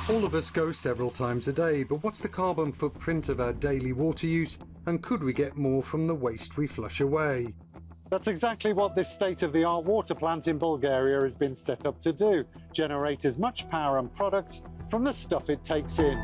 All of us go several times a day, but what's the carbon footprint of our daily water use, and could we get more from the waste we flush away? That's exactly what this state-of-the-art water plant in Bulgaria has been set up to do, generate as much power and products from the stuff it takes in.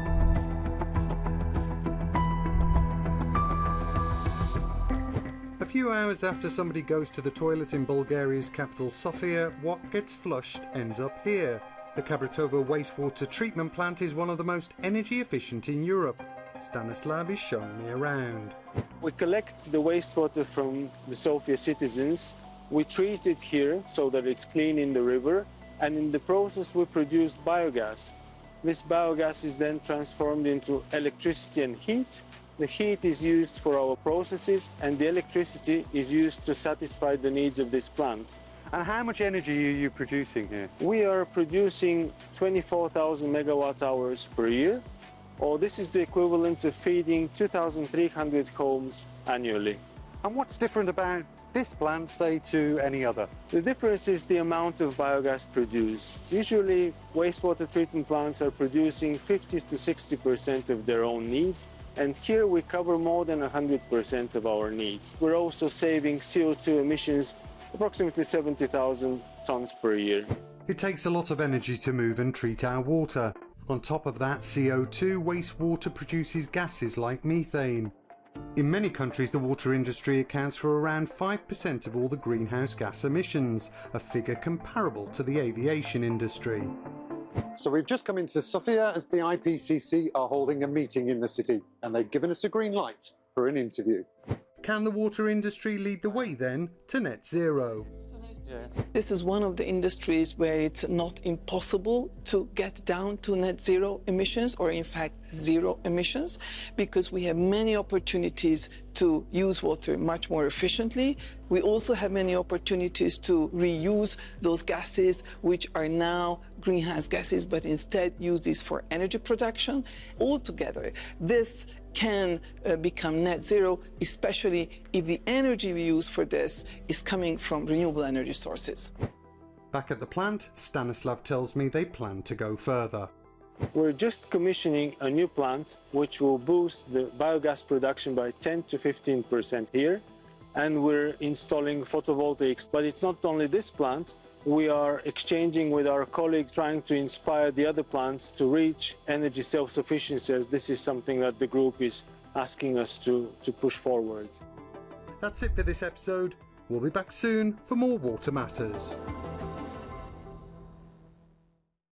A few hours after somebody goes to the toilet in Bulgaria's capital Sofia, what gets flushed ends up here. The Kabratovo wastewater treatment plant is one of the most energy efficient in Europe. Stanislav is showing me around. We collect the wastewater from the Sofia citizens. We treat it here so that it's clean in the river, and in the process we produce biogas. This biogas is then transformed into electricity and heat. The heat is used for our processes, and the electricity is used to satisfy the needs of this plant. And how much energy are you producing here? We are producing 24,000 megawatt hours per year. Or this is the equivalent of feeding 2,300 homes annually. And what's different about this plant, say, to any other? The difference is the amount of biogas produced. Usually, wastewater treatment plants are producing 50 to 60% of their own needs, and here we cover more than 100% of our needs. We're also saving CO2 emissions, approximately 70,000 tons per year. It takes a lot of energy to move and treat our water. On top of that CO2, wastewater produces gases like methane. In many countries, the water industry accounts for around 5% of all the greenhouse gas emissions, a figure comparable to the aviation industry. So we've just come into Sofia as the IPCC are holding a meeting in the city, and they've given us a green light for an interview. Can the water industry lead the way then to net zero? This is one of the industries where it's not impossible to get down to net zero emissions, or in fact zero emissions, because we have many opportunities to use water much more efficiently. We also have many opportunities to reuse those gases which are now greenhouse gases, but instead use these for energy production. Altogether, this can become net zero, especially if the energy we use for this is coming from renewable energy sources. Back at the plant, Stanislav tells me they plan to go further. We're just commissioning a new plant which will boost the biogas production by 10 to 15% here, and we're installing photovoltaics. But it's not only this plant. We are exchanging with our colleagues, trying to inspire the other plants to reach energy self-sufficiency, as this is something that the group is asking us to push forward. That's it for this episode. We'll be back soon for more Water Matters.